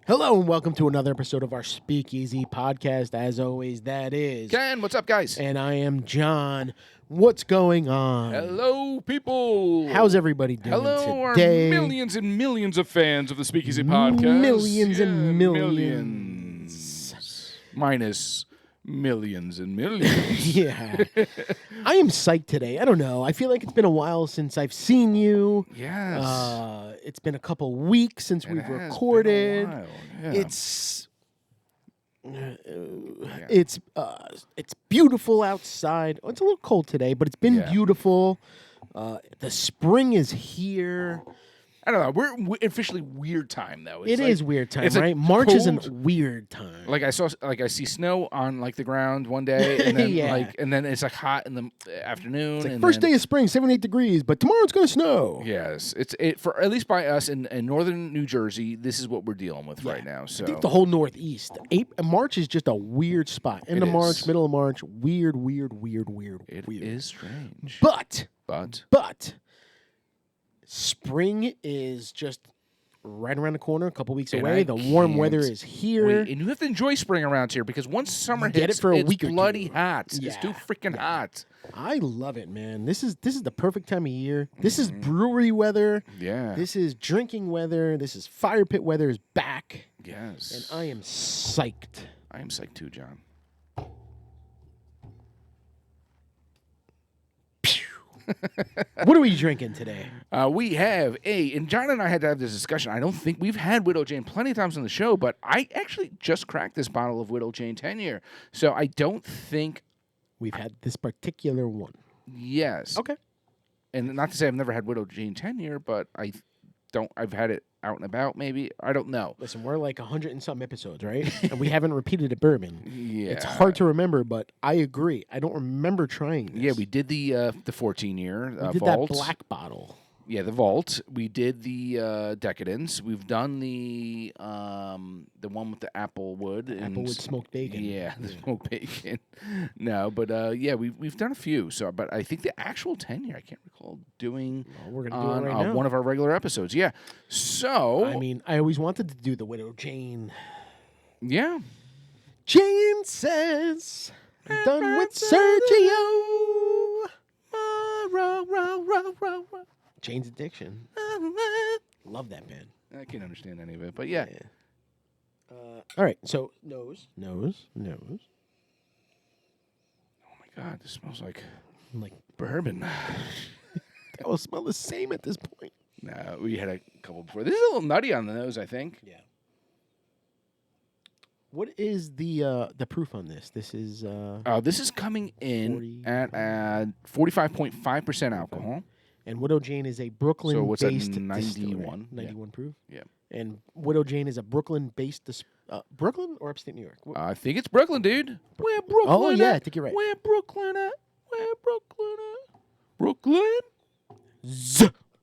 Hello and welcome to another episode of our Speakeasy podcast. As always, that is Ken, what's up, guys? and I am John. What's going on? Hello, people. How's everybody doing Hello, today? our millions and millions of fans of the Speakeasy podcast. Millions and millions. Millions. Minus millions and millions. Yeah. I am psyched today. I don't know. I feel like it's been a while since I've seen you. Yes. It's been a couple weeks since we've It has recorded. been a while, yeah. It's beautiful outside. Oh, it's a little cold today, but it's been beautiful. The spring is here. I don't know. We're officially weird time though. It is weird time, it's right? like March is a cold. weird time. I see snow on like the ground one day, and then Yeah. and then it's like hot in the afternoon. It's like and first then, day of spring, 78 degrees, but tomorrow it's going to snow. Yes, it's for at least by us in northern New Jersey. This is what we're dealing with right now. So I think the whole Northeast. March is just a weird spot. End of March, is. middle of March, weird. it weird. is strange. But But spring is just right around the corner, a couple weeks And away. I The warm weather can't is here. wait. And you have to enjoy spring around here because once summer You get hits, it for a it's week or two. bloody hot. It's Yeah. too freaking hot. I love it, man. This is the perfect time of year. This is brewery weather. Yeah. This is drinking weather. This is fire pit weather is back. Yes. And I am psyched. I am psyched too, John. What are we drinking today? We have and John and I had to have this discussion. I don't think we've had Widow Jane plenty of times on the show, but I actually just cracked this bottle of Widow Jane 10 year. So I don't think, We've had this particular one. yes. Okay. And not to say I've never had Widow Jane 10 year, but I've had it out and about maybe. I don't know. Listen, we're like 100 and some episodes, right? And we haven't repeated a bourbon. Yeah. It's hard to remember, but I agree. I don't remember trying this. Yeah, we did the 14 year We did vault. that black bottle. Yeah, the vault. We did the decadence. We've done the one with the apple wood and Applewood smoked bacon. Yeah, the smoked bacon. No, but yeah, we've done a few. So, but I think the actual 10 year I can't recall doing Well, we're gonna do on it right now. one of our regular episodes. Yeah. So I mean, I always wanted to do the Widow Jane. yeah. Jane says, I'm done with Sergio. Jane's Addiction. Love that band. I can't understand any of it, but yeah. All right, so nose. Oh my God, this smells like Like, bourbon. that will smell the same at this point. No, we had a couple before. This is a little nutty on the nose, I think. Yeah. What is the proof on this? This is This is coming in 40. at 45.5% alcohol. and Widow Jane is a Brooklyn So what's that, based 91? 91 proof. Yeah. And Widow Jane is a Brooklyn based Brooklyn or upstate New York? I think it's Brooklyn, dude. Where Brooklyn Oh yeah, I at? think you're right. Where Brooklyn at? Where Brooklyn at? Brooklyn?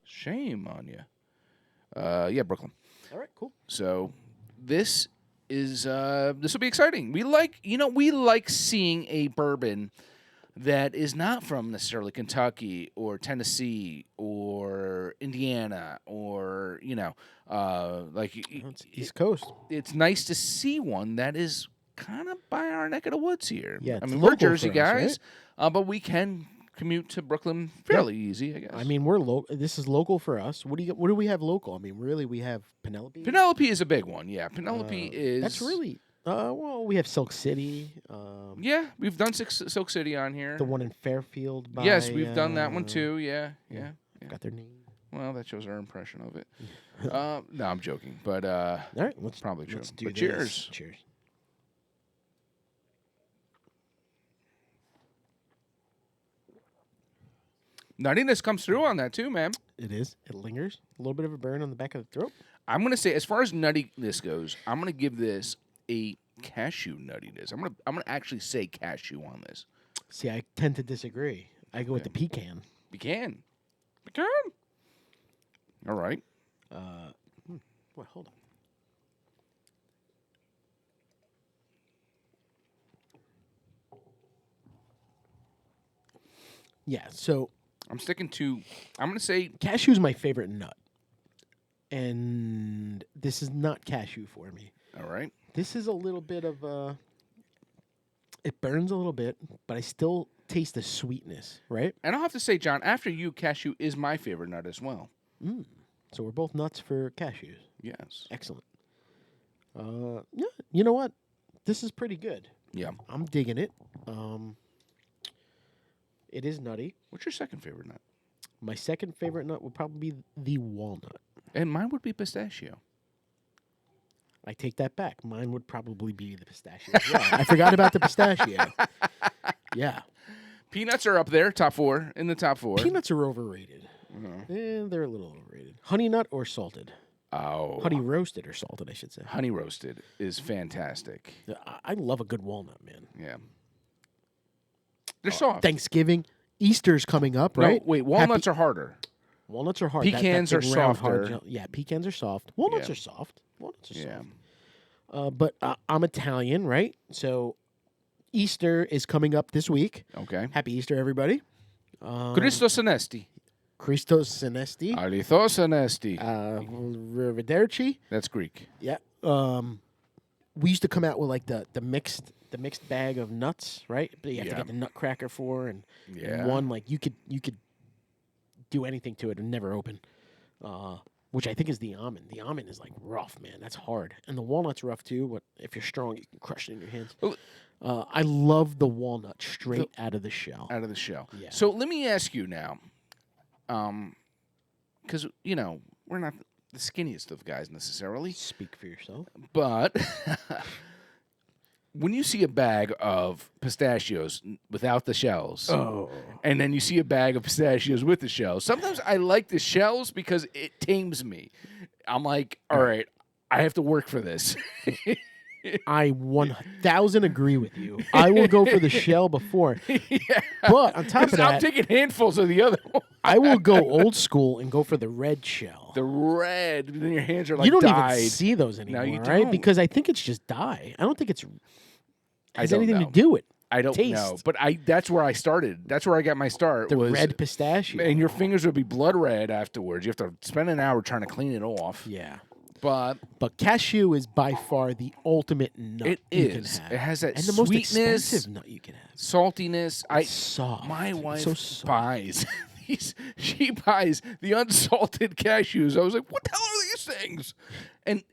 Shame on you. Yeah, Brooklyn. All right, cool. So this is this will be exciting. We like seeing a bourbon that is not from necessarily Kentucky or Tennessee or Indiana or It's East Coast. it's nice to see one that is kind of by our neck of the woods here. Yeah, I it's mean we're local Jersey for us, guys, but we can commute to Brooklyn fairly easy, I guess. I mean, we're local. This is local for us. What do we have local? I mean, really, we have Penelope. Penelope is a big one. Yeah, Penelope is. That's really. Well, we have Silk City. Yeah, we've done Silk City on here. The one in Fairfield. By, Yes, we've done that one too. Yeah. Got their name. Well, that shows our impression of it. No, I'm joking, but All right, let's probably true. Let's do But this. cheers. Cheers. Nuttiness comes through on that too, man. It is. It lingers. A little bit of a burn on the back of the throat. I'm gonna say, as far as nuttiness goes, I'm gonna give this a cashew nuttiness. I'm gonna actually say cashew on this. See, I tend to disagree. I go with the pecan. Pecan. All right. Wait, hold on. Yeah, so I'm going to say cashew's my favorite nut. And this is not cashew for me. All right. This is a little bit of it burns a little bit, but I still taste the sweetness, right? And I'll have to say, John, after you, cashew is my favorite nut as well. So we're both nuts for cashews. Yes. Excellent. Yeah, you know what? This is pretty good. Yeah. I'm digging it. It is nutty. What's your second favorite nut? My second favorite nut would probably be the walnut. And mine would be pistachio. I take that back. Mine would probably be the pistachio as well. I forgot about the pistachio. Yeah. Peanuts are up there, top 4, in the top 4. Peanuts are overrated. They're a little overrated. Honey nut or salted? Oh. Honey roasted or salted, I should say. Honey roasted is fantastic. I love a good walnut, man. Yeah. They're soft. Thanksgiving. Easter's coming up, right? No, wait, walnuts are harder. Walnuts are hard. Pecans are big round, softer. yeah, pecans are soft. Walnuts Yeah. are soft. Walnuts are Yeah. soft. But I'm Italian, right? So Easter is coming up this week. Okay. Happy Easter, everybody. Christos Anesti. Christos Senesti. Alithos Anesti. Arrivederci. That's Greek. Yeah. We used to come out with like the mixed bag of nuts, right? But you have to get the nutcracker for and one like you could do anything to it and never open. Which I think is the almond. The almond is like rough, man. That's hard. And the walnut's rough too, but if you're strong, you can crush it in your hands. I love the walnut straight out of the shell. Out of the shell. Yeah. So let me ask you now, because, we're not the skinniest of guys necessarily, Speak for yourself. but when you see a bag of pistachios without the shells, and then you see a bag of pistachios with the shells, sometimes I like the shells because it tames me. I'm like, all right, I have to work for this. I 1,000 agree with you. I will go for the shell before. But on top of that, I'm taking handfuls of the other one. I will go old school and go for the red shell. The red, then your hands are like you don't dyed. even see those anymore, you right? don't. Because I think it's just dye. I don't think it's has don't anything know. to do with I don't taste. know, but that's where I started. That's where I got my start. The was red pistachio. and your fingers would be blood red afterwards. You have to spend an hour trying to clean it off. Yeah. But cashew is by far the ultimate nut it you is. can have. It has that and the most sweetness, expensive nut you can have. saltiness. It's soft. My It's wife so soft. buys these. She buys the unsalted cashews. I was like, what the hell are these things?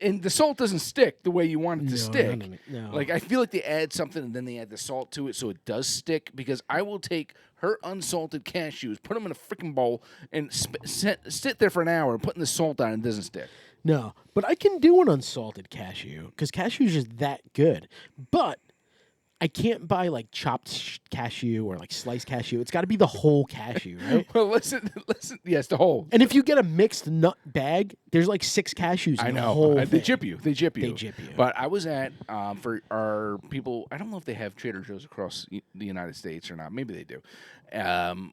And the salt doesn't stick the way you want it to stick. No. Like, I feel like they add something and then they add the salt to it so it does stick, because I will take her unsalted cashews, put them in a freaking bowl, and sit there for an hour putting the salt on and it doesn't stick. No, but I can do an unsalted cashew because cashew is just that good. But I can't buy like chopped cashew or like sliced cashew. It's got to be the whole cashew, right? Well, listen. Yes, the whole. And if you get a mixed nut bag, there's like 6 cashews in I the know. whole They thing. jip you. They jip you. you. But I was at, for our people, I don't know if they have Trader Joe's across the United States or not. Maybe they do.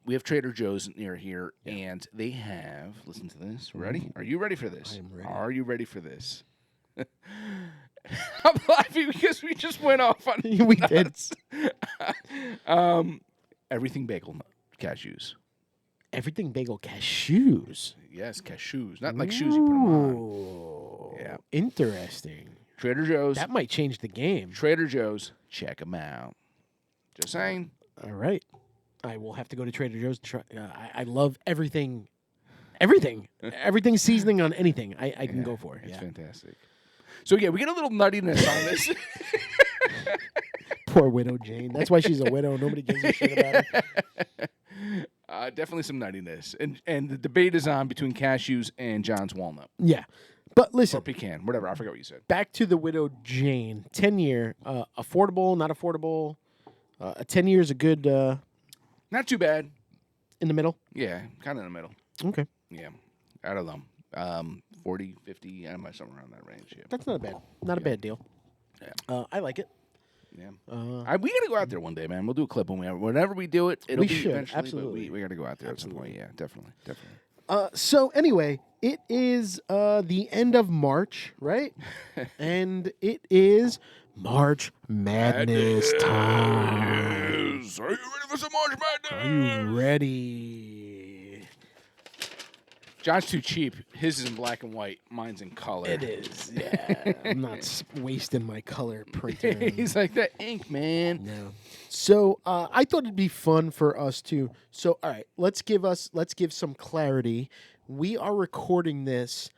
We have Trader Joe's near here, and they have, listen to this. Ready? Are you ready for this? I am ready. Are you ready for this? I'm laughing because we just went off on We did. nuts. Everything bagel cashews. Everything bagel cashews. Yes, cashews. Not like shoes you put them on. Ooh, Yeah. Interesting. Trader Joe's. That might change the game. Trader Joe's. Check them out. Just saying. All right. I will have to go to Trader Joe's. I love everything. Everything. Everything seasoning on anything I can go for. It's fantastic. So, yeah, we get a little nuttiness on this. Poor widow Jane. That's why she's a widow. Nobody gives a shit about her. Definitely some nuttiness. And the debate is on between cashews and John's walnut. Yeah. But Or listen, pecan. Whatever. I forgot what you said. back to the widow Jane. 10-year. Affordable, not affordable. A 10-year is a good Not too bad. in the middle. Yeah, kind of in the middle. Okay. Yeah. I don't know. 40, 50, somewhere around that range. Yeah. That's not a bad deal. Yeah. I like it. Yeah. We got to go out there one day, man. We'll do a clip whenever we do it. It'll We be should, eventually. absolutely. But we got to go out there at some point. Yeah, definitely. So anyway, it is the end of March, right? And it is March Madness time. Are you ready for some March Madness? Are you ready? John's too cheap. His is in black and white. Mine's in color. It is. Yeah. I'm not wasting my color printer. He's like, that ink, man. No. So I thought it'd be fun for us to. So all right, let's give some clarity. We are recording this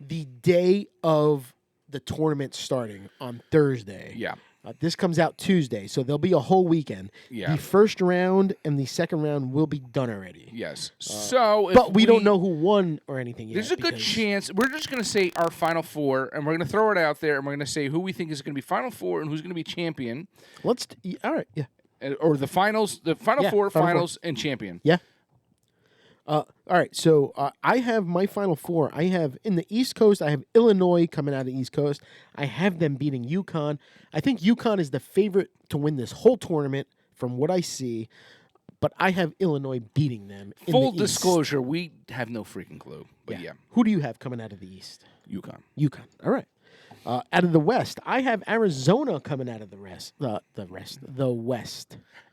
the day of the tournament starting on Thursday. Yeah. This comes out Tuesday, so there'll be a whole weekend. Yeah. The first round and the second round will be done already. Yes. But we don't know who won or anything yet. There's a good chance. We're just going to say our Final Four, and we're going to throw it out there, and we're going to say who we think is going to be Final Four and who's going to be champion. All right, yeah. Or the finals, the Final Four, Final finals, and champion. Yeah. All right, so I have my Final Four. I have in the East Coast, I have Illinois coming out of the East Coast. I have them beating UConn. I think UConn is the favorite to win this whole tournament from what I see, but I have Illinois beating them. Full disclosure, we have no freaking clue. But yeah. Who do you have coming out of the East? UConn. UConn. All right. Out of the West, I have Arizona coming out of the West.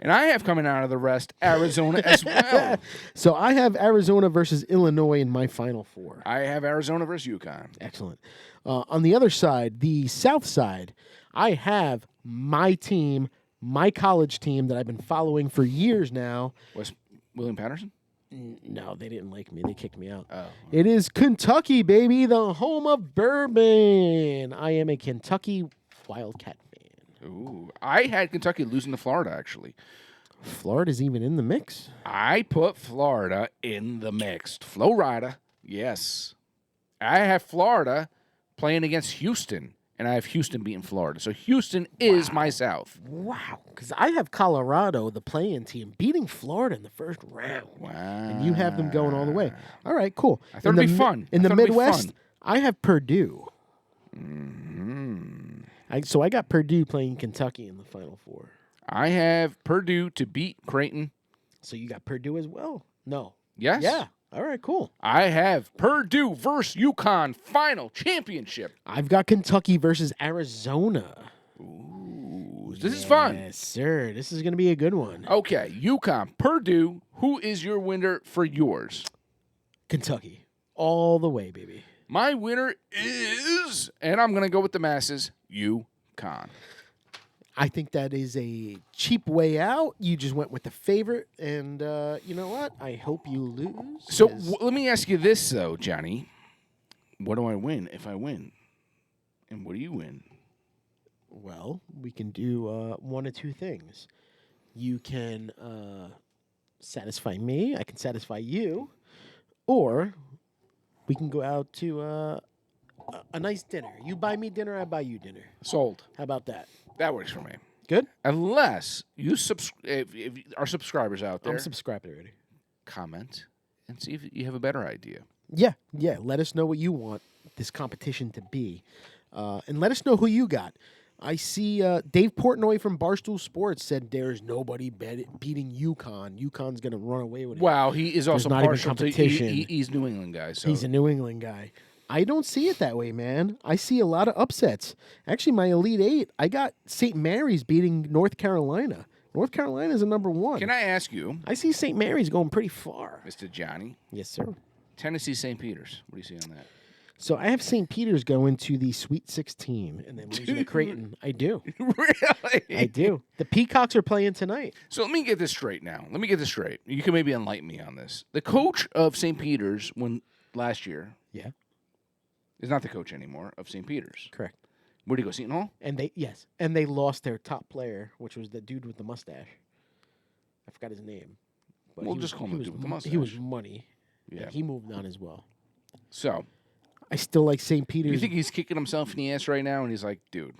And I have coming out of the rest Arizona as well. So I have Arizona versus Illinois in my Final Four. I have Arizona versus UConn. Excellent. On the other side, the South side, I have my team, my college team that I've been following for years now. Was William Patterson? No, they didn't like me. They kicked me out. Oh. It is Kentucky, baby, the home of bourbon. I am a Kentucky Wildcat fan. Ooh, I had Kentucky losing to Florida, actually. Florida's even in the mix. I put Florida in the mix. Florida, yes. I have Florida playing against Houston, and I have Houston beating Florida. So Houston is my South. Wow. Because I have Colorado, the playing team, beating Florida in the first round. Wow. And you have them going all the way. All right, cool. I thought it'd be fun. In the Midwest, I have Purdue. So I got Purdue playing Kentucky in the Final Four. I have Purdue to beat Creighton. So you got Purdue as well? No. Yes. Yeah. All right, cool. I have Purdue versus UConn final championship. I've got Kentucky versus Arizona. Ooh, this is fun. Yes, sir. This is going to be a good one. Okay, UConn, Purdue. Who is your winner for yours? Kentucky. All the way, baby. My winner is, and I'm going to go with the masses, UConn. I think that is a cheap way out. You just went with the favorite, and you know what? I hope you lose. So let me ask you this, though, Johnny. What do I win if I win? And what do you win? Well, we can do one of two things. You can satisfy me. I can satisfy you. Or we can go out to a nice dinner. You buy me dinner, I buy you dinner. Sold. How about that? That works for me. Good? Unless you if our subscribers out there, I'm subscribed already. comment and see if you have a better idea. Yeah. Let us know what you want this competition to be. And let us know who you got. I see Dave Portnoy from Barstool Sports said there's nobody beating UConn. UConn's going to run away with it. Wow, he is also not even partial to competition. he's New England guy. So He's a New England guy. I don't see it that way, man. I see a lot of upsets. Actually, my Elite Eight, I got St. Mary's beating North Carolina. North Carolina's a number one. Can I ask you? I see St. Mary's going pretty far. Mr. Johnny. Yes, sir. Tennessee St. Peter's. What do you see on that? So I have St. Peter's going to the Sweet 16 and then losing to Creighton. I do. Really? I do. The Peacocks are playing tonight. So let me get this straight now. You can maybe enlighten me on this. The coach of St. Peter's last year is not the coach anymore of St. Peter's. Correct. Where'd he go, Seton Hall? And they lost their top player, which was the dude with the mustache. I forgot his name. But We'll just call him the dude with the mustache. He was money. Yeah. He moved on as well. So I still like St. Peter's. you think he's kicking himself in the ass right now? And he's like, dude.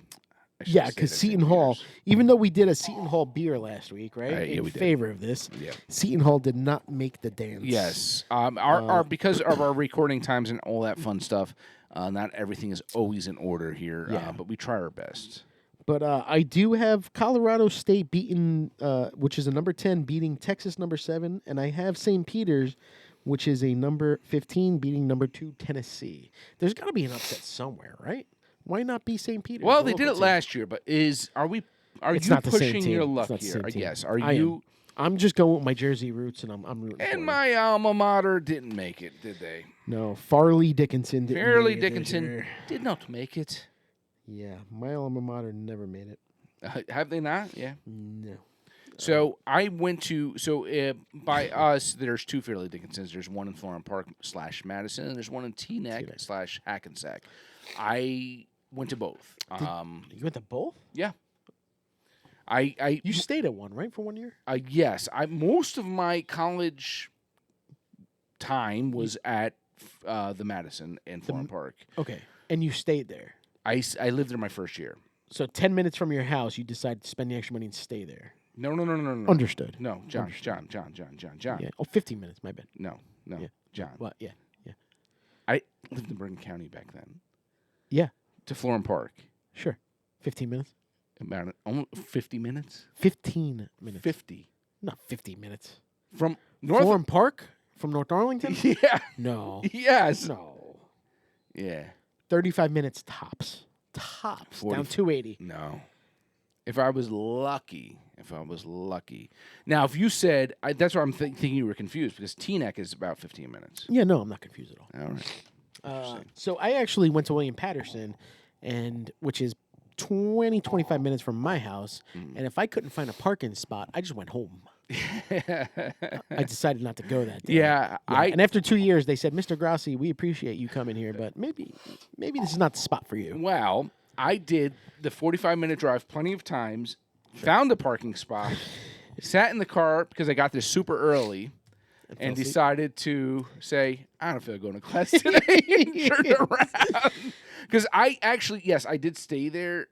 Yeah, because Seton Hall, even though we did a Seton Hall beer last week, right? Yeah, in we did. favor of this, Yeah. Seton Hall did not make the dance. Yes. Our because of our recording times and all that fun stuff, not everything is always in order here, Yeah. but we try our best. But I do have Colorado State beating, which is a number 10, beating Texas number 7, and I have St. Peter's, which is a number 15, beating number 2 Tennessee. There's got to be an upset somewhere, right? Why not be St. Peter's? Well, they did it last year, but are you It's not the same pushing team. your It's luck not the here? same I team. guess. I am. I'm just going with my Jersey roots, and I'm rooting for And them. my alma mater didn't make it, did they? No, Farley Dickinson didn't Fairleigh make it this Dickinson year. did not make it. Yeah, my alma mater never made it. Have they not? Yeah. No. So I went to by us. There's two Fairleigh Dickinsons. There's one in Florham Park / Madison, and there's one in Teaneck / Hackensack. I went to both. You went to both? Yeah. You stayed at one, right, for 1 year? Yes. Most of my college time was at the Madison in Florham Park. Okay, and you stayed there. I lived there my first year. So 10 minutes from your house, you decided to spend the extra money and stay there. No. Understood. No, John. Yeah. Oh, 15 minutes. My bad. No, Yeah. John. What? Yeah. I lived in Bergen County back then. Yeah. To Florham Park. Sure. 15 minutes. About almost 50 minutes. 15 minutes. 50 Not 50 minutes. from North. Florham Park from North Arlington? Yeah. No. Yes. No. Yeah. 35 minutes tops. Tops. 40. Down 280. No. If I was lucky. Now, if you said, that's why I'm thinking you were confused, because Teaneck is about 15 minutes. Yeah, no, I'm not confused at all. All right. So I actually went to William Patterson, which is 20, 25 minutes from my house. And if I couldn't find a parking spot, I just went home. I decided not to go that day. Yeah. And after 2 years, they said, Mr. Grassi, we appreciate you coming here, but maybe this is not the spot for you. Well, I did the 45-minute drive plenty of times, found a parking spot, sat in the car because I got there super early, and decided to say, I don't feel like going to class today, and turned around. Because I actually, yes, I did stay there.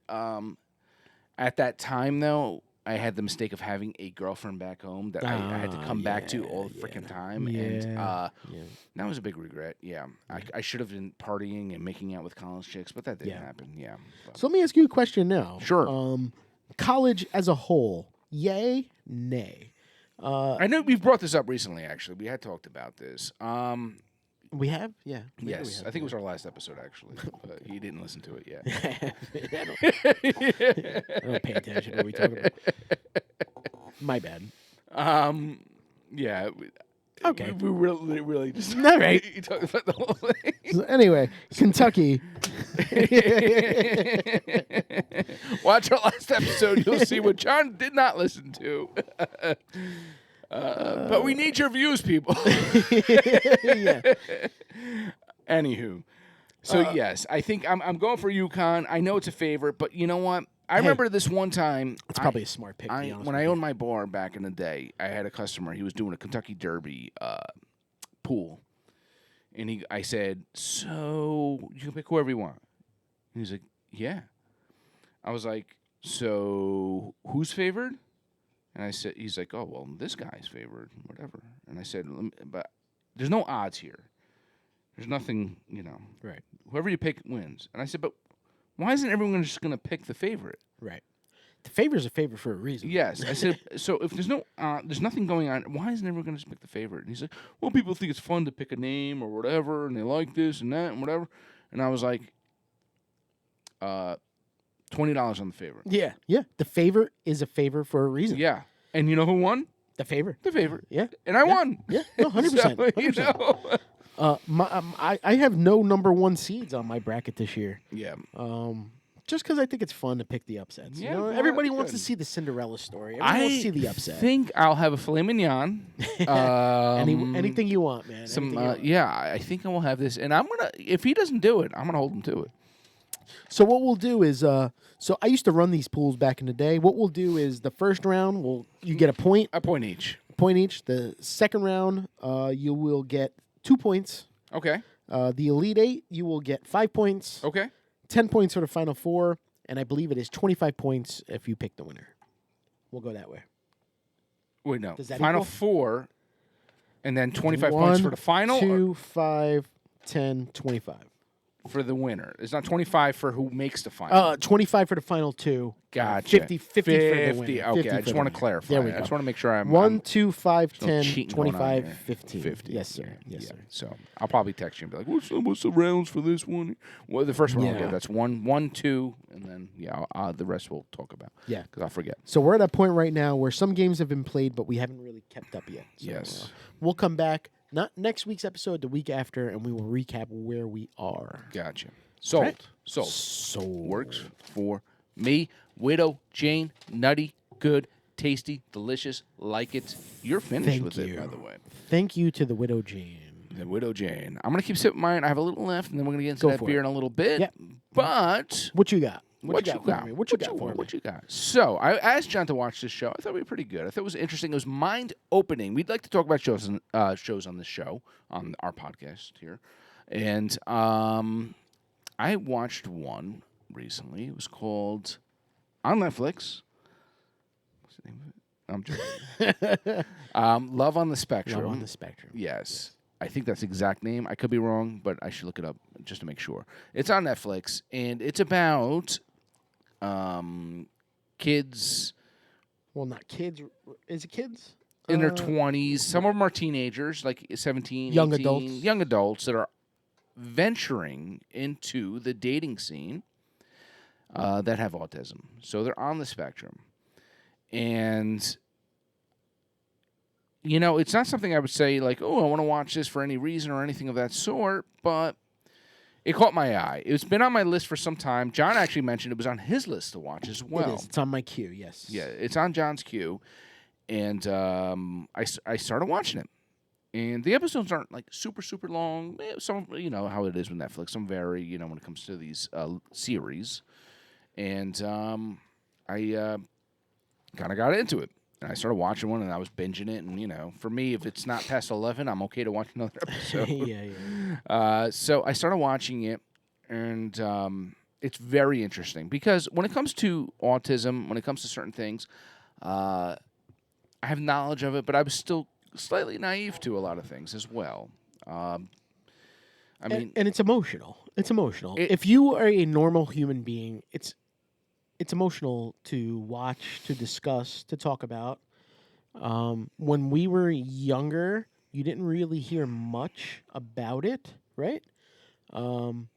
At that time, though, I had the mistake of having a girlfriend back home that I had to come back to all the freaking time. And that was a big regret. Yeah. I should have been partying and making out with college chicks, but that didn't happen. Yeah. So let me ask you a question now. Sure. College as a whole, yay, nay? I know we've brought this up recently, actually. We had talked about this. We have? Yeah. Yes. I think it was our last episode, actually. But he didn't listen to it yet. I don't pay attention to what we talk about. My bad. Yeah. Okay. We really just... All right. You talked about the whole thing. So anyway, Kentucky. Watch our last episode. You'll see what John did not listen to. But we need your views, people. Yeah. Anywho. So, yes, I think I'm going for UConn. I know it's a favorite, but you know what? I remember this one time. It's probably a smart pick, to be honest when with I you. owned my bar back in the day, I had a customer. He was doing a Kentucky Derby pool. And I said, so you can pick whoever you want. And he's like, yeah. I was like, so who's favored? And I said, he's like, oh, well, this guy's favored, whatever. And I said, but there's no odds here. There's nothing, Right. Whoever you pick wins. And I said, but why isn't everyone just going to pick the favorite? Right. The favor's a favor for a reason. Yes. I said, so if there's nothing going on, why isn't everyone going to just pick the favorite? And he's like, well, people think it's fun to pick a name or whatever, and they like this and that and whatever. And I was like, $20 on the favorite. Yeah. Yeah. The favor is a favor for a reason. Yeah. And you know who won? The favor. The favorite. Yeah. And I won. Yeah. No, 100%. So, 100%. I have no number one seeds on my bracket this year. Yeah. Just because I think it's fun to pick the upsets. Yeah, well, everybody that's wants good. to see the Cinderella story. Everybody wants to see the upset. I think I'll have a filet mignon. Anything you want, man. Anything you want. Yeah, I think I will have this. And I'm going to, if he doesn't do it, I'm going to hold him to it. So what we'll do is, so I used to run these pools back in the day. What we'll do is the first round, you get a point. A point each. Point each. The second round, you will get 2 points. Okay. The Elite Eight, you will get 5 points. Okay. 10 points for the Final Four. And I believe it is 25 points if you pick the winner. We'll go that way. Wait, no. Does that Final equal? Four, and then 25 points for the final? 2, 5, 10, 25. For the winner. It's not 25 for who makes the final. 25 for the final two. Gotcha. 50 for the winner. Okay, 50 I just for want to the clarify. There we I go. just want to make sure I'm 1, 2, 5, no 10, cheating going on 25, here. 15. 50. Yes, sir. Yeah, Yes, yeah. sir. So I'll probably text you and be like, what's the rounds for this one? Well, the first one I'll Yeah. get. That's 1, 1, 2, and then the rest we'll talk about. Yeah, because I'll forget. So we're at a point right now where some games have been played, but we haven't really kept up yet. So, Yes. We'll come back, not next week's episode, the week after, and we will recap where we are. Gotcha. Sold. Okay. Sold. Works for me. Widow Jane, nutty, good, tasty, delicious, like it. You're finished with it, by the way. Thank you to the Widow Jane. The Widow Jane. I'm going to keep sipping mine. I have a little left, and then we're going to get into that beer in a little bit. Yep. But what you got? What you got? So I asked John to watch this show. I thought it would be pretty good. I thought it was interesting. It was mind-opening. We'd like to talk about shows on this show, on our podcast here. And I watched one recently. It was called, on Netflix. What's the name of it? I'm joking. Love on the Spectrum. Love on the Spectrum. Yes. I think that's the exact name. I could be wrong, but I should look it up just to make sure. It's on Netflix, and it's about kids. Well, not kids. Is it kids? In their 20s. Some of them are teenagers, like 17, young 18, adults. Young adults that are venturing into the dating scene that have autism. So they're on the spectrum. And it's not something I would say like, oh, I want to watch this for any reason or anything of that sort, but it caught my eye. It's been on my list for some time. John actually mentioned it was on his list to watch as well. It is. It's on my queue, yes. Yeah, it's on John's queue. And I started watching it. And the episodes aren't like super, super long. Some, how it is with Netflix. Some vary, when it comes to these series. And I kind of got into it. And I started watching one, and I was binging it. And, for me, if it's not past 11, I'm okay to watch another episode. Yeah. So I started watching it, and it's very interesting. Because when it comes to autism, when it comes to certain things, I have knowledge of it, but I was still slightly naive to a lot of things as well. And it's emotional. It's emotional. If you are a normal human being, it's emotional to watch, to discuss, to talk about. When we were younger, you didn't really hear much about it, right? When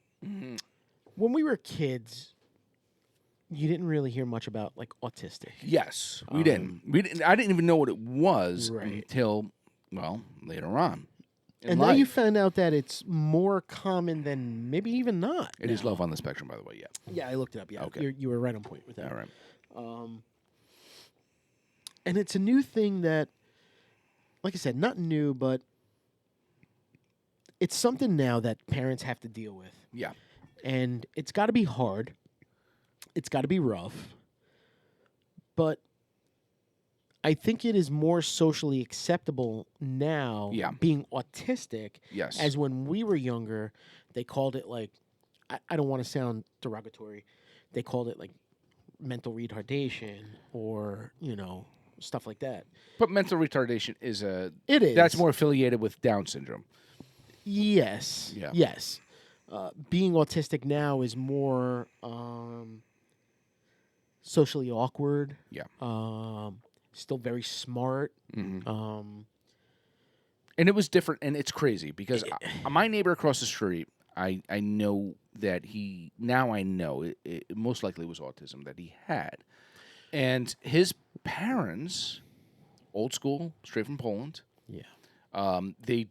we were kids, you didn't really hear much about like autistic. Yes, we didn't. I didn't even know what it was Right. until later on. And now you found out that it's more common than maybe even not. It is Love on the Spectrum, by the way. Yeah. Yeah, I looked it up. Yeah, Okay. You were right on point with that. All right. And it's a new thing that, like I said, not new, but it's something now that parents have to deal with. Yeah. And it's got to be hard. It's got to be rough. But I think it is more socially acceptable now being autistic Yes. as when we were younger, they called it like, I don't want to sound derogatory, they called it like mental retardation or, stuff like that. But mental retardation is It is. That's more affiliated with Down syndrome. Yes. Yeah. Yes. Being autistic now is more socially awkward. Yeah. Still very smart. Mm-hmm. And it was different, and it's crazy because my neighbor across the street, I know that I know it most likely was autism that he had. And his parents, old school, straight from Poland. Yeah. They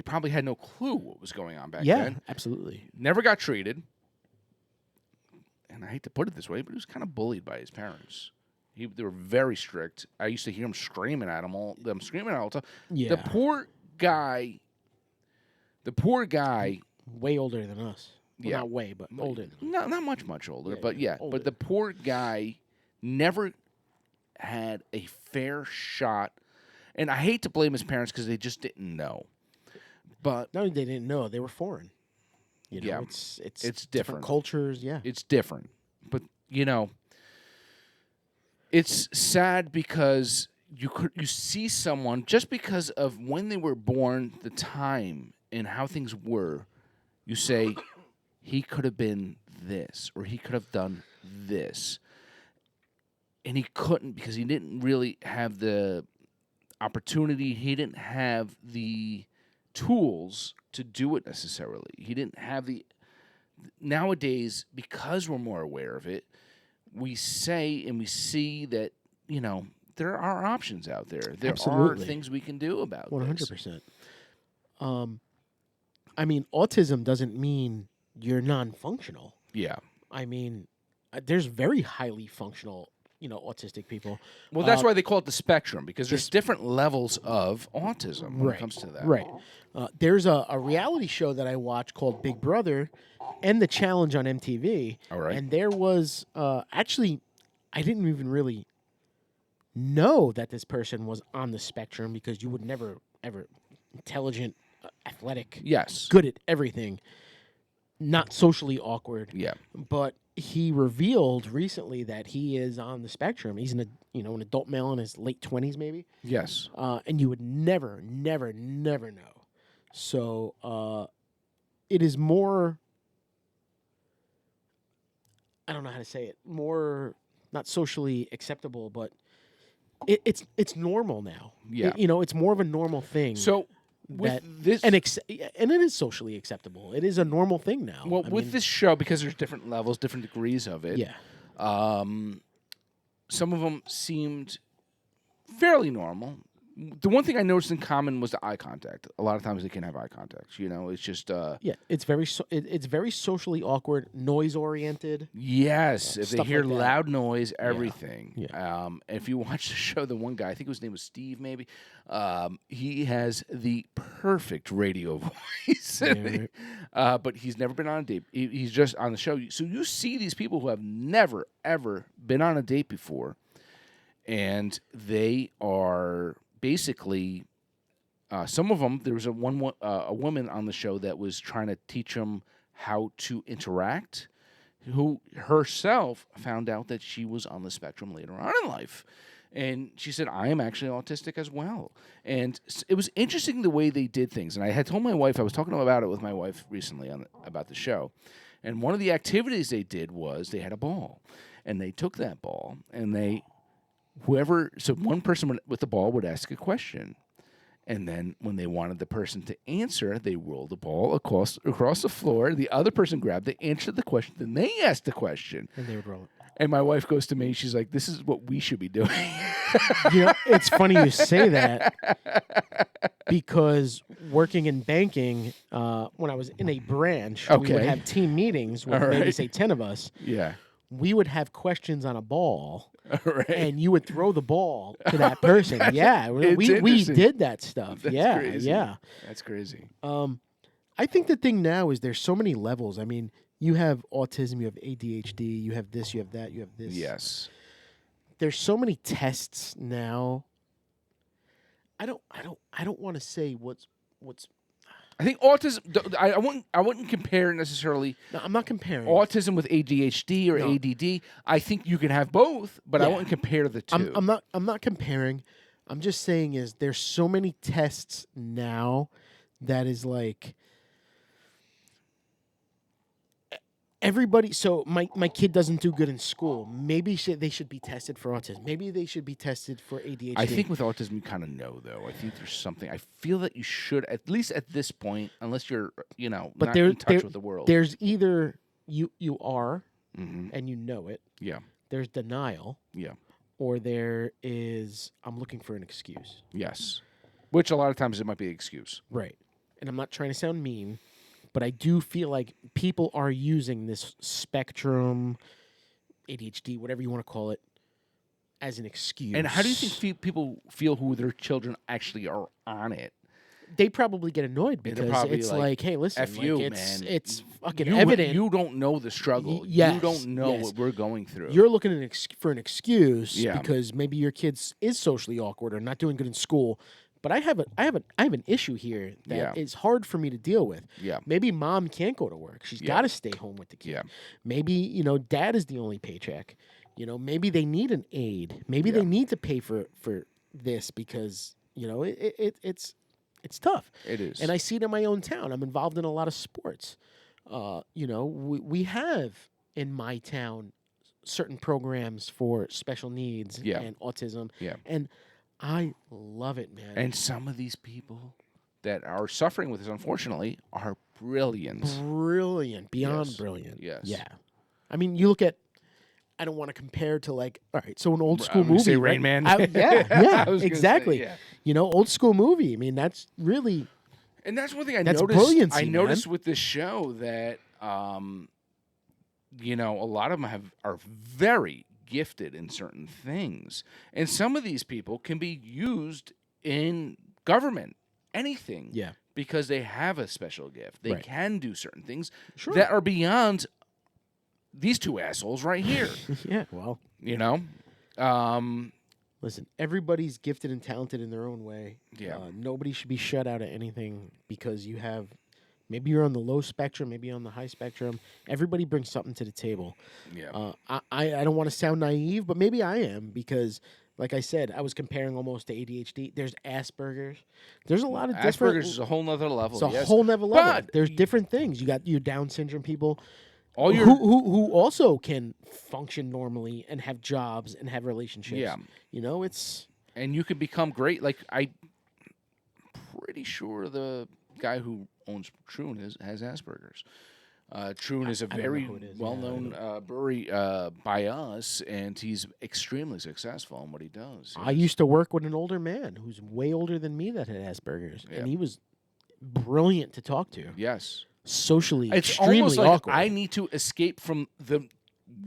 probably had no clue what was going on back then. Yeah, absolutely. Never got treated. And I hate to put it this way, but he was kind of bullied by his parents. They were very strict. I used to hear him screaming at them all the time. Yeah. The poor guy. Way older than us. Well, Yeah. Not way, but older. No, not much older, Yeah, but yeah. older. But the poor guy never had a fair shot. And I hate to blame his parents because they just didn't know. But Not only they didn't know, they were foreign. Yeah. It's different. different cultures. Yeah. It's different. But, it's sad because you see someone, just because of when they were born, the time, and how things were, you say, he could have been this, or he could have done this. And he couldn't because he didn't really have the opportunity. He didn't have the tools to do it necessarily. He didn't have nowadays, because we're more aware of it, we say and we see that, there are options out there. There Absolutely. are things we can do about 100%. I mean, autism doesn't mean you're non-functional. Yeah. I mean, there's very highly functional, autistic people. Well, that's why they call it the spectrum, because there's different levels of autism when it comes to that. Right. There's a reality show that I watch called Big Brother and The Challenge on MTV. All right. And there was actually, I didn't even really know that this person was on the spectrum, because you would never, ever, intelligent, athletic, Yes. good at everything, not socially awkward. Yeah. But he revealed recently that he is on the spectrum. He's an adult male in his late 20s, maybe. Yes. And you would never, never, never know. So it is more, I don't know how to say it, more not socially acceptable, but it's normal now. Yeah. It's more of a normal thing. So with this, and it is socially acceptable. It is a normal thing now. Well, with this show, because there's different levels, different degrees of it. Yeah. Some of them seemed fairly normal. The one thing I noticed in common was the eye contact. A lot of times they can have eye contact. It's just it's very it's very socially awkward, noise oriented. Yes, if they hear like loud noise, everything. Yeah. If you watch the show, the one guy, I think his name was Steve, maybe. He has the perfect radio voice. Yeah, right. But he's never been on a date. He's just on the show. So you see these people who have never ever been on a date before, and they are basically, some of them, there was a woman on the show that was trying to teach them how to interact, who herself found out that she was on the spectrum later on in life. And she said, I am actually autistic as well. And it was interesting the way they did things. And I had told my wife, I was talking about it with my wife recently about the show. And one of the activities they did was they had a ball. And they took that ball and so one person with the ball would ask a question, and then when they wanted the person to answer, they rolled the ball across the floor. The other person grabbed it, answered the question, then they asked the question, And they would roll it. And my wife goes to me, she's like, "This is what we should be doing." It's funny you say that, because working in banking, when I was in a branch, we would have team meetings with maybe say 10 of us. Yeah. We would have questions on a ball. Right. And you would throw the ball to that person. We did that stuff. That's crazy. Yeah. That's crazy. I think the thing now is there's so many levels. I mean, you have autism, you have ADHD, you have this, you have that, you have this. Yes. There's so many tests now. I don't want to say what's. I think autism. I wouldn't compare necessarily. No, I'm not comparing autism with ADHD or ADD. I think you can have both, but I wouldn't compare the two. I'm not comparing. I'm just saying is there's so many tests now that is like everybody. So my kid doesn't do good in school. Maybe they should be tested for autism. Maybe they should be tested for ADHD. I think with autism you kind of know, though. I think there's something. I feel that you should, at least at this point, unless you're not in touch with the world. There's either you are and you know it. Yeah. There's denial. Yeah. Or there is I'm looking for an excuse. Yes. Which a lot of times it might be an excuse. Right. And I'm not trying to sound mean, but I do feel like people are using this spectrum, ADHD, whatever you want to call it, as an excuse. And how do you think people feel who their children actually are on it? They probably get annoyed because it's like, hey, listen, F you, man. It's fucking evident. You don't know the struggle. Yes, you don't know what we're going through. You're looking for an excuse because maybe your kid is socially awkward or not doing good in school. But I have an issue here that is hard for me to deal with. Yeah. Maybe mom can't go to work. She's got to stay home with the kid. Yeah. Maybe, dad is the only paycheck. Maybe they need an aid. Maybe they need to pay for this because, it's tough. It is. And I see it in my own town. I'm involved in a lot of sports. We have in my town certain programs for special needs and autism. Yeah. And I love it, man. And some of these people that are suffering with this, unfortunately, are brilliant. Brilliant. Beyond Yes. brilliant. Yes. Yeah. I mean, you look at, I don't want to compare to like, all right, so an old school I'm gonna movie. say right? Rain Man. Yeah, I was gonna exactly. say, yeah. You know, old school movie. I mean, that's really. And that's one thing I That's noticed. brilliancy, I noticed man. with this show that, you know, a lot of them are very gifted in certain things, and some of these people can be used in government, anything. Yeah. Because they have a special gift. They Right. can do certain things Sure. that are beyond these two assholes right here. Yeah. Well, You know? listen, everybody's gifted and talented in their own way. Yeah. Nobody should be shut out of anything because you have. Maybe you're on the low spectrum, maybe on the high spectrum. Everybody brings something to the table. Yeah. I don't want to sound naive, but maybe I am because, like I said, I was comparing almost to ADHD. There's Asperger's. There's a lot of different. Asperger's is a whole nother level. It's a yes. whole nother level. But There's different things. You got your Down syndrome people all your who also can function normally and have jobs and have relationships. Yeah. You know, it's. and you can become great. Like I'm pretty sure the guy who owns Troon has Asperger's. Troon is a I don't know very who it is. well-known brewery by us, and he's extremely successful in what he does. I used to work with an older man who's way older than me that had Asperger's, Yeah. and he was brilliant to talk to. Yes. Socially, It's extremely almost like awkward. I need to escape from the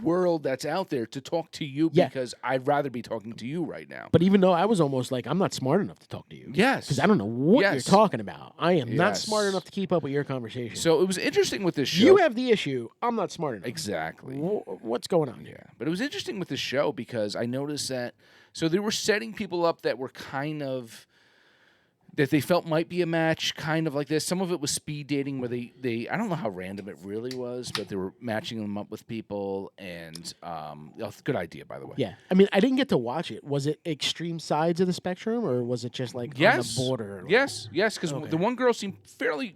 world that's out there to talk to you Yeah. because I'd rather be talking to you right now. But even though I was almost like, I'm not smart enough to talk to you. Yes. Because I don't know what you're Yes. talking about. I am not Yes. smart enough to keep up with your conversation. So it was interesting with this show. you have the issue. I'm not smart enough. Exactly. What's going on here? Yeah, but it was interesting with the show because I noticed that so they were setting people up that were kind of that they felt might be a match, kind of like this. Some of it was speed dating where they I don't know how random it really was, but they were matching them up with people and good idea by the way. Yeah. I mean, I didn't get to watch it. Was it extreme sides of the spectrum, or was it just like on the border? Yes, because Okay. the one girl seemed fairly.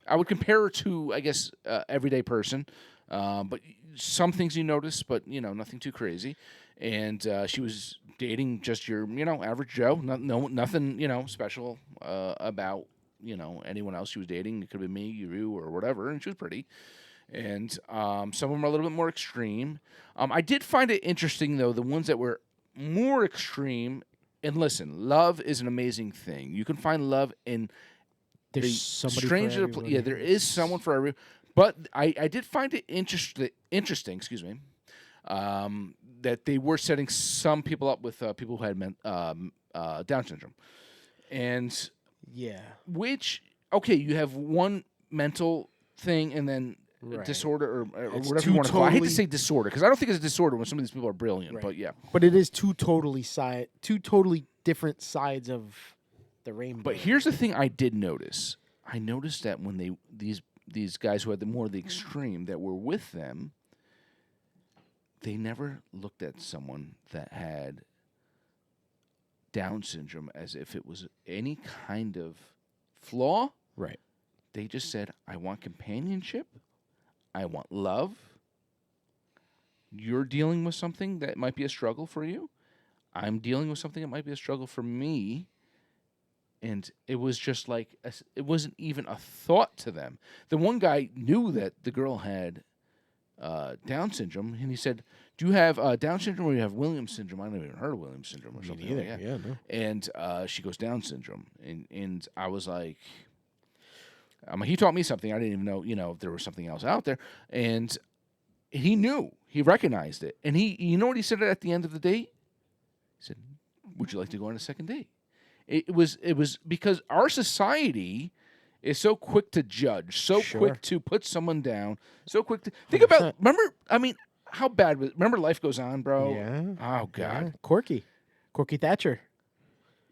I would compare her to, I guess, everyday person, but some things you notice, but nothing too crazy. And she was dating just your, average Joe. Nothing, special about anyone else she was dating. It could have been me, you, or whatever. And she was pretty. And some of them are a little bit more extreme. I did find it interesting though, the ones that were more extreme. And listen, love is an amazing thing. You can find love in There's somebody stranger. for everyone. Yeah, there is someone for every. But I did find it interesting. Excuse me. That they were setting some people up with people who had Down syndrome, and Yeah. which you have one mental thing and then Right. disorder or It's whatever two you want to call it. I hate to totally- say disorder because I don't think it's a disorder when some of these people are brilliant. Right. But yeah. But it is two totally different sides of the rainbow. But here's the thing I did notice. I noticed that when these guys who had the extreme that were with them, they never looked at someone that had Down syndrome as if it was any kind of flaw. Right. They just said, I want companionship. I want love. You're dealing with something that might be a struggle for you. I'm dealing with something that might be a struggle for me. And it was just like, it wasn't even a thought to them. The one guy knew that the girl had Down syndrome, and he said, do you have Down syndrome or you have Williams syndrome? I never even heard of Williams syndrome or something like that. Yeah, no. And she goes, Down syndrome. And I was like, he taught me something. I didn't even know, if there was something else out there. And he knew. He recognized it. And you know what he said at the end of the date? He said, would you like to go on a second date? It was because our society is so quick to judge, so quick to put someone down, so quick to think 100%. about. Remember, how bad was? Remember, Life Goes On, bro. Yeah. Oh God, Yeah. Corky Thatcher.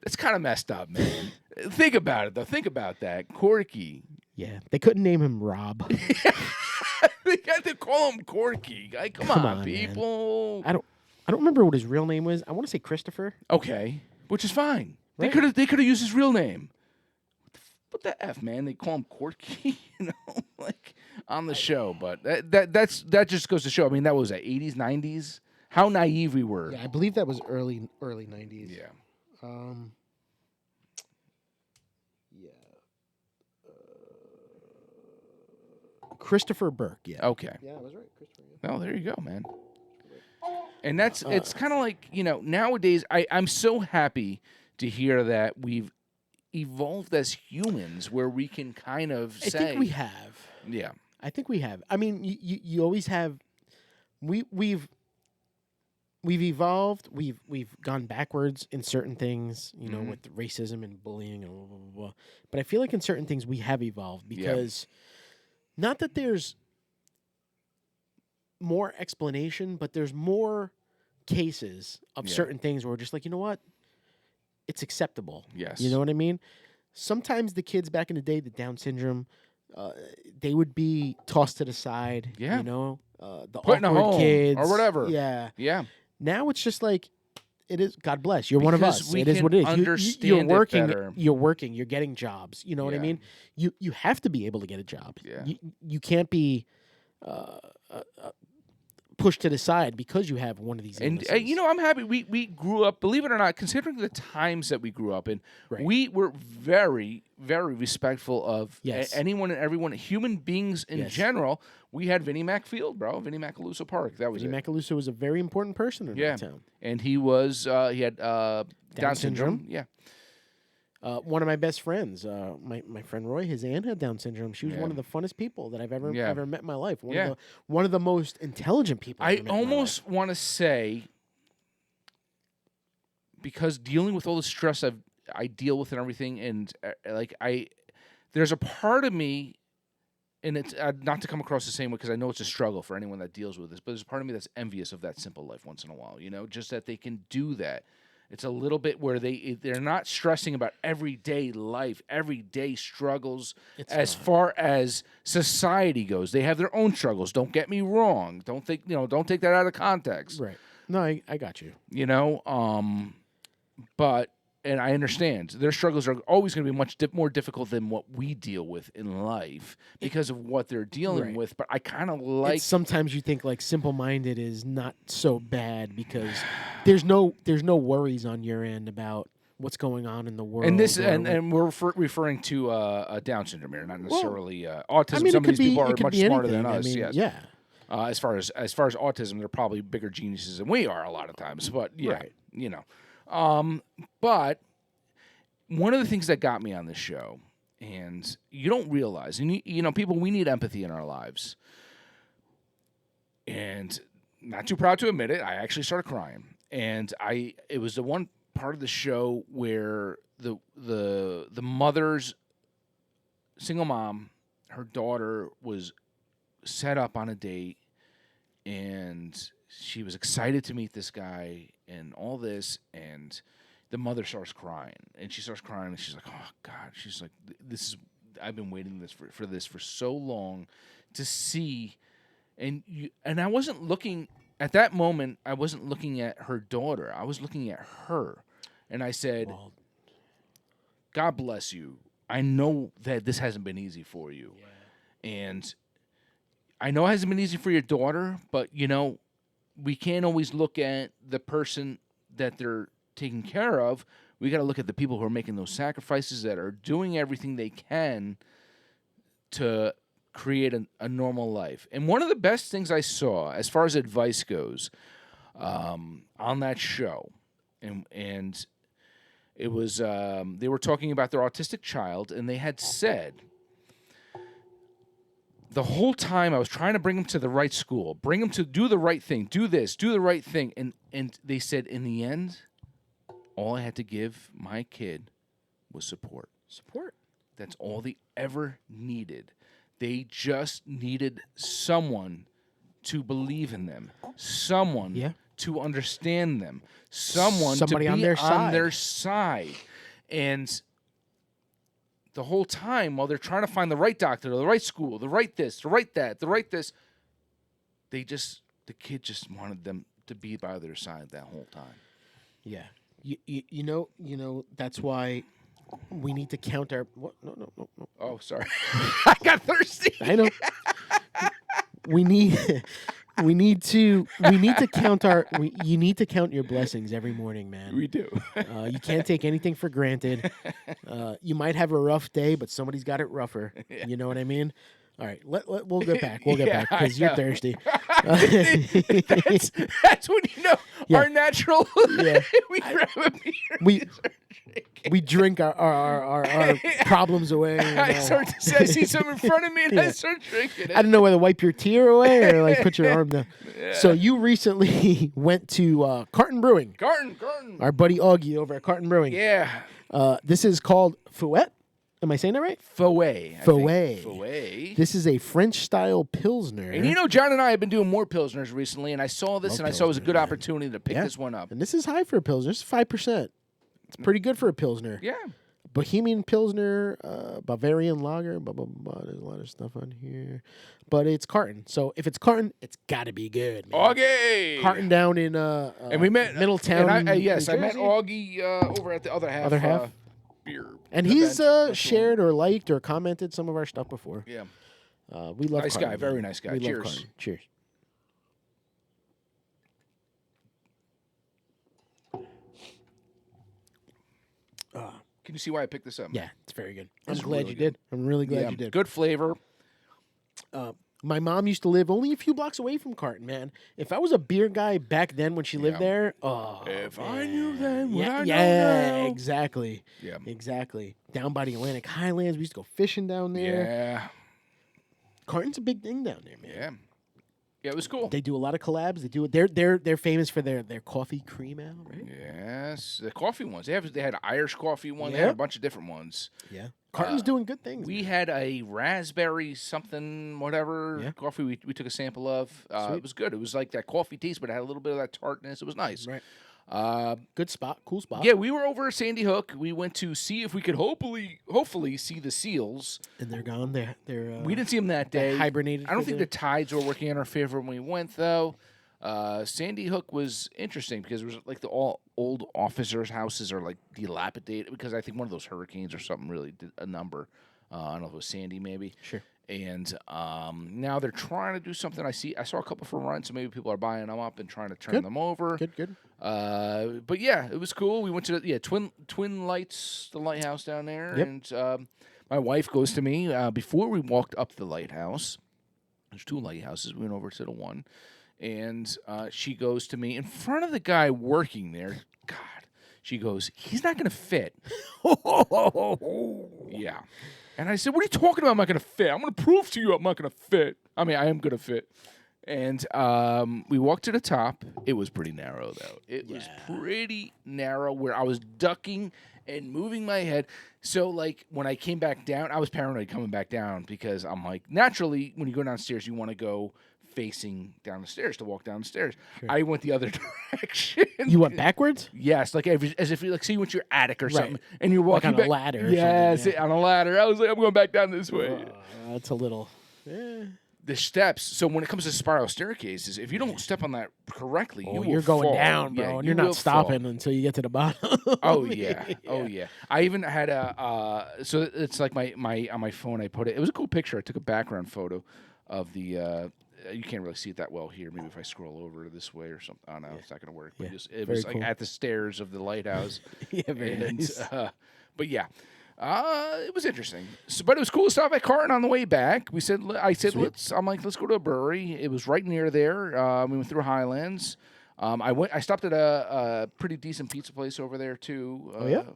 that's kind of messed up, man. Think about it though. Think about that, Corky. Yeah. They couldn't name him Rob. They had to call him Corky. Come Come on, on, people. I don't remember what his real name was. I want to say Christopher. Okay, which is fine. Right. They could have used his real name. What the F, man? They call him Corky, like on the show. But that just goes to show. I mean, that was 80s, 90s. How naive we were. Yeah, I believe that was early 90s. Yeah. Christopher Burke. Yeah. Okay. Yeah, I was right. Christopher. Yeah. Oh, there you go, man. And that's it's kind of like, nowadays I'm so happy to hear that we've evolved as humans where we can kind of say I think we have. Yeah. I think we have. I mean, you always have. We've evolved. We've gone backwards in certain things, with racism and bullying and blah, blah, blah, blah. But I feel like in certain things we have evolved because not that there's more explanation, but there's more cases of certain things where we're just like, you know what? It's acceptable. Yes. You know what I mean? Sometimes the kids back in the day, the Down syndrome, they would be tossed to the side. Yeah. The Put in a awkward home kids or whatever. Yeah. Yeah. Now it's just like it is. God bless. You're one of Because us. we It is can what it is. understand you're it working. better. You're working. You're getting jobs. You know what I Yeah. mean? You have to be able to get a job. Yeah. You can't be pushed to the side because you have one of these And illnesses. I'm happy we grew up, believe it or not, considering the times that we grew up in, Right. we were very, very respectful of Yes. anyone and everyone, human beings in Yes. general. We had Vinnie Mac Field, bro. Vinnie Macaluso Park. That was Vinnie it. Macaluso was a very important person in Yeah. that town. And he was he had Down syndrome. syndrome. Yeah. One of my best friends, my friend Roy, his aunt had Down syndrome. She was Yeah. one of the funnest people that I've ever Yeah. met in my life. Yeah. One of the most intelligent people I've I ever met in my life. almost want to say, because dealing with all the stress I deal with and everything, and there's a part of me, and it's not to come across the same way because I know it's a struggle for anyone that deals with this, but there's a part of me that's envious of that simple life once in a while. Just that they can do that. It's a little bit where they're not stressing about everyday life, everyday struggles. As far as society goes, they have their own struggles. Don't get me wrong. Don't take that out of context. Right. No, I got you. But and I understand their struggles are always going to be much more difficult than what we deal with in life because of what they're dealing Right. with. But I kind of like Sometimes you think like simple-minded is not so bad because there's no worries on your end about what's going on in the world. and this and we're referring to Down syndrome here, not necessarily autism. I mean, Some it of these people are could much be smarter anything. than I us. mean, Yes. Yeah. As far as autism, they're probably bigger geniuses than we are a lot of times. But yeah, Right. But one of the things that got me on this show, and you don't realize, and people, we need empathy in our lives. And not too proud to admit it, I actually started crying. And it was the one part of the show where the mother's single mom, her daughter was set up on a date, and she was excited to meet this guy and all this, and the mother starts crying, and she's like, oh God, she's like, I've been waiting for this for so long to see, and I wasn't looking at that moment. I wasn't looking at her daughter. I was looking at her, and I said, God bless you. I know that this hasn't been easy for you, and I know it hasn't been easy for your daughter, but we can't always look at the person that they're taken care of. We got to look at the people who are making those sacrifices, that are doing everything they can to create a normal life. And one of the best things I saw as far as advice goes on that show, and it was they were talking about their autistic child, and they had said, the whole time I was trying to bring him to the right school, bring him to do the right thing, do this, do the right thing, and they said in the end, all I had to give my kid was support. Support. That's all they ever needed. They just needed someone to believe in them, someone to understand them, somebody to be on their side. And the whole time, while they're trying to find the right doctor, the right school, the right this, the right that, the right this, the kid just wanted them to be by their side that whole time. Yeah. You know, that's why we need to count our. What? No. Oh, sorry. I got thirsty. I know. We need to count our. You need to count your blessings every morning, man. We do. You can't take anything for granted. You might have a rough day, but somebody's got it rougher. Yeah. You know what I mean? All right, we'll get back. We'll get Yeah, back because you're thirsty. That's when you know our natural. Yeah. We grab a beer. We drink our problems away. I see something in front of me and I start drinking it. I don't know whether wipe your tear away or like put your arm down. Yeah. So you recently went to Carton Brewing. Carton. Our buddy Augie over at Carton Brewing. Yeah. This is called Fouet. Am I saying that right? Fouet. Fouet. This is a French-style Pilsner. And you know, John and I have been doing more Pilsners recently, and I saw this, and I saw it was a good opportunity to pick this one up. And this is high for a Pilsner. It's 5%. It's pretty good for a Pilsner. Yeah. Bohemian Pilsner, Bavarian Lager, blah, blah, blah. There's a lot of stuff on here. But it's Carton. So if it's Carton, it's got to be good, man. Augie! Carton down in and we met Middletown. And I met Augie over at the other half. Beer. And he's shared or liked or commented some of our stuff before. Yeah. We love nice Carton, guy, very nice guy. We Cheers. Love Carton. Cheers. Can you see why I picked this up? Yeah, it's very good. I'm It's glad really you good. did. I'm really glad you did. Good flavor. My mom used to live only a few blocks away from Carton, man. If I was a beer guy back then when she lived there, if I knew then what I know yeah, now. exactly. Yeah. Exactly. Down by the Atlantic Highlands, we used to go fishing down there. Yeah. Carton's a big thing down there, man. Yeah. Yeah, it was cool. They do a lot of collabs. They do it. They're famous for their coffee cream ale, right? Yes, the coffee ones. They had an Irish coffee one. They had a bunch of different ones. Yeah. Carton's doing good things. We had a raspberry something whatever coffee we took a sample of. It was good. It was like that coffee taste, but it had a little bit of that tartness. It was nice. Right. Good spot. Cool spot. Yeah, we were over at Sandy Hook. We went to see if we could hopefully see the seals. And they're gone. They're we didn't see them that day. Hibernated. I don't think the tides were working in our favor when we went though. Sandy Hook was interesting because it was like the all old officers' houses are like dilapidated because I think one of those hurricanes or something really did a number. I don't know if it was Sandy maybe. Sure. And now they're trying to do something. I saw a couple for rent, so maybe people are buying them up and trying to turn them over. Good. But yeah, it was cool. We went to Twin Lights, the lighthouse down there, and my wife goes to me before we walked up the lighthouse. There's two lighthouses. We went over to the one, and she goes to me in front of the guy working there. God, she goes, "He's not going to fit." Yeah. And I said, "What are you talking about? I'm not going to fit. I'm going to prove to you I'm not going to fit. I mean, I am going to fit." And we walked to the top. It was pretty narrow, though. It was pretty narrow where I was ducking and moving my head. So, like, when I came back down, I was paranoid coming back down because I'm like, naturally, when you go downstairs, you want to go facing down the stairs to walk down the stairs. Sure. I went the other direction. You went backwards? Yes, like as if you like see you went to your attic or something, and you're walking like on back a ladder. Yes, on a ladder. I was like, I'm going back down this way. That's a little. The steps. So when it comes to spiral staircases, if you don't step on that correctly, you're going fall. down, bro, and you're not stopping until you get to the bottom. Oh yeah. Oh yeah. I even had a. So it's like my on my phone. I put it. It was a cool picture. I took a background photo of the. You can't really see it that well here. Maybe if I scroll over this way or something. I don't know. It's not going to work. But it was like at the stairs of the lighthouse. Very nice. But yeah. It was interesting, but it was cool to stop at Carton on the way back. I said, let's go to a brewery. It was right near there. We went through Highlands. I stopped at a pretty decent pizza place over there too.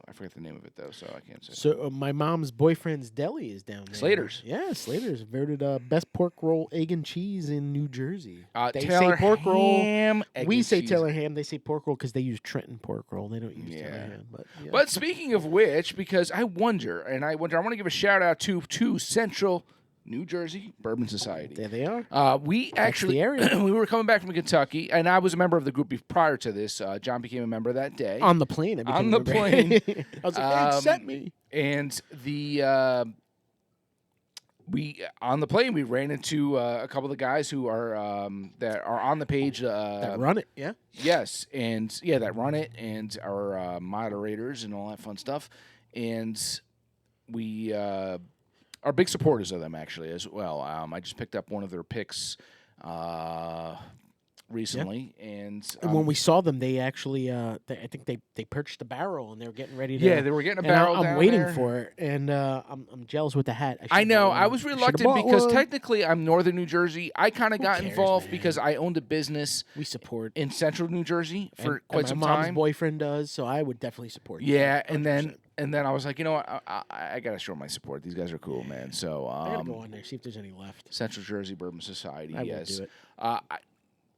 I forget the name of it though, so I can't say. So my mom's boyfriend's deli is down there. Slater's. Yeah, Slater's voted best pork roll, egg and cheese in New Jersey. They say pork roll. We say Taylor ham. They say pork roll because they use Trenton pork roll. They don't use Taylor ham. But speaking of which, because I want to give a shout out to Central New Jersey Bourbon Society. There they are. We actually we were coming back from Kentucky, and I was a member of the group prior to this. John became a member that day on the plane. I was like, hey, sent me. And we on the plane we ran into a couple of the guys who are that are on the page that run it. Yeah. Yes, and that run it and our moderators and all that fun stuff, and we. Are big supporters of them actually as well. I just picked up one of their picks recently, and when we saw them, they actually, I think they purchased a barrel and they were getting ready to. Yeah, they were getting a and barrel. I'm waiting there. for it, and I'm jealous with the hat. I know. I was reluctant because one. technically I'm Northern New Jersey. I kind of got cares, involved man? because I owned a business We support in Central New Jersey for quite some my mom's time. boyfriend does, so I would definitely support. Yeah, 100%. and then I was like, you know what, I gotta show my support. These guys are cool, man. So I gotta go on there see if there's any left. Central Jersey Bourbon Society. I yes. will do it.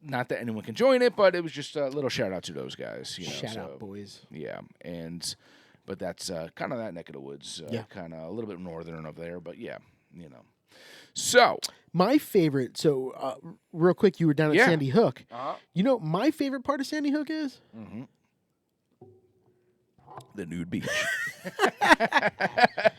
Not that anyone can join it, but it was just a little shout out to those guys. Shout out, boys. Yeah, but that's kind of that neck of the woods. Kind of a little bit northern of there, but yeah, So my favorite. So real quick, you were down at Sandy Hook. You know, my favorite part of Sandy Hook is the nude beach.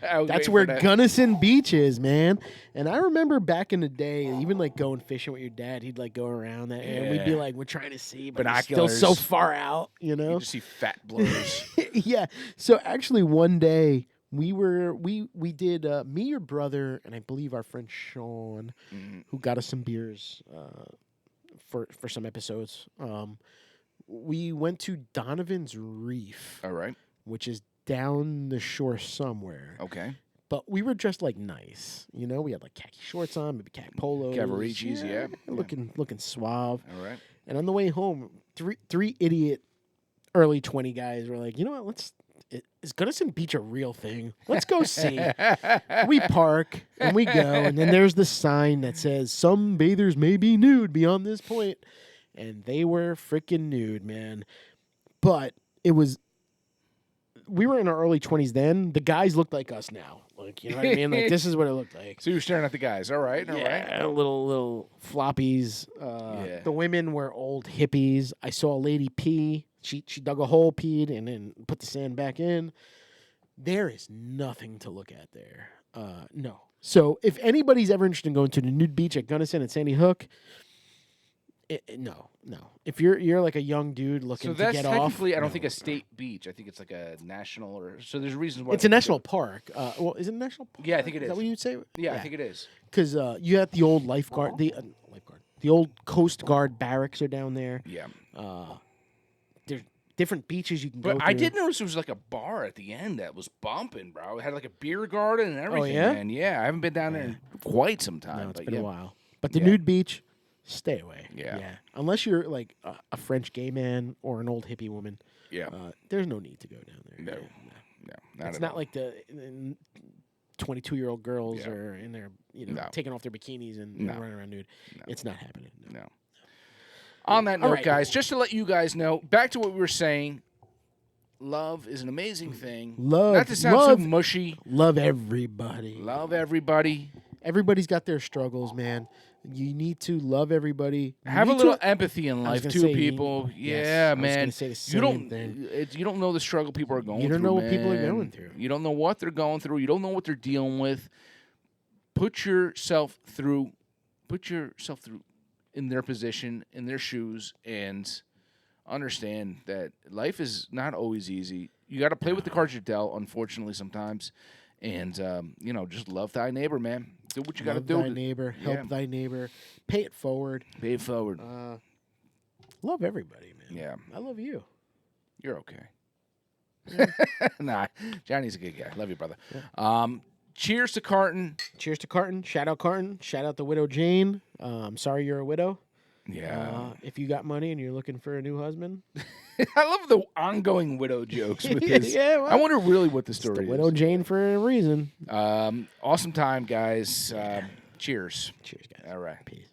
That's where Gunnison Beach is, man. And I remember back in the day, even like going fishing with your dad, he'd like go around that area, and we'd be like, we're trying to see, but it's still so far out, You just see fat blurs. Yeah. So actually, one day we did me, your brother, and I believe our friend Sean, who got us some beers for some episodes. We went to Donovan's Reef. All right. Which is down the shore somewhere. Okay. But we were dressed like nice. You know, we had like khaki shorts on, maybe khaki polos. Cavaricis, yeah. Looking suave. All right. And on the way home, three idiot early 20 guys were like, you know what, is Gunnison Beach a real thing? Let's go see. We park and we go, and then there's the sign that says some bathers may be nude beyond this point. And they were freaking nude, man. But we were in our early 20s then. The guys looked like us now. Like, you know what I mean? Like, this is what it looked like. So you were staring at the guys. All right. Yeah, little floppies. The women were old hippies. I saw a lady pee. She dug a hole, peed, and then put the sand back in. There is nothing to look at there. No. So if anybody's ever interested in going to the nude beach at Gunnison and Sandy Hook, no. If you're like a young dude looking to get off, so that's technically, I don't think a state beach. I think it's like a national, so there's reasons why it's a national park. Well, is it a national park? Yeah, I think it is. Is that what you'd say? Yeah, I think it is. Because you have the old the old Coast Guard barracks are down there. Yeah. There's different beaches you can go to. But I did notice there was like a bar at the end that was bumping, bro. It had like a beer garden and everything, man. Yeah, I haven't been down there in quite some time. No, it's been a while. But the nude beach, stay away. Yeah. Unless you're like a French gay man or an old hippie woman. Yeah. There's no need to go down there. No. It's not like the 22-year-old girls are in there, taking off their bikinis and running around nude. No. It's not happening. No. On that note, guys, just to let you guys know, back to what we were saying, love is an amazing thing. Not to sound so mushy. Love everybody. Love everybody. Everybody's got their struggles, man. You need to love everybody. Have a little empathy in life too, people. Yeah, man. I was gonna say the same thing. You don't know the struggle people are going through. You don't know what people are going through. You don't know what they're going through. You don't know what they're dealing with. Put yourself through in their position, in their shoes, and understand that life is not always easy. You got to play with the cards you're dealt, unfortunately, sometimes. And, just love thy neighbor, man. Do what you got to do. Love thy neighbor. Help thy neighbor. Pay it forward. Pay it forward. Love everybody, man. Yeah. I love you. You're okay. Yeah. Nah, Johnny's a good guy. Love you, brother. Yeah. Cheers to Carton. Cheers to Carton. Shout out Carton. Shout out the widow Jane. I'm sorry you're a widow. Yeah. If you got money and you're looking for a new husband. I love the ongoing widow jokes with this. Well, I wonder really what the story is. Widow Jane for a reason. Awesome time, guys. Cheers. Cheers, guys. All right. Peace.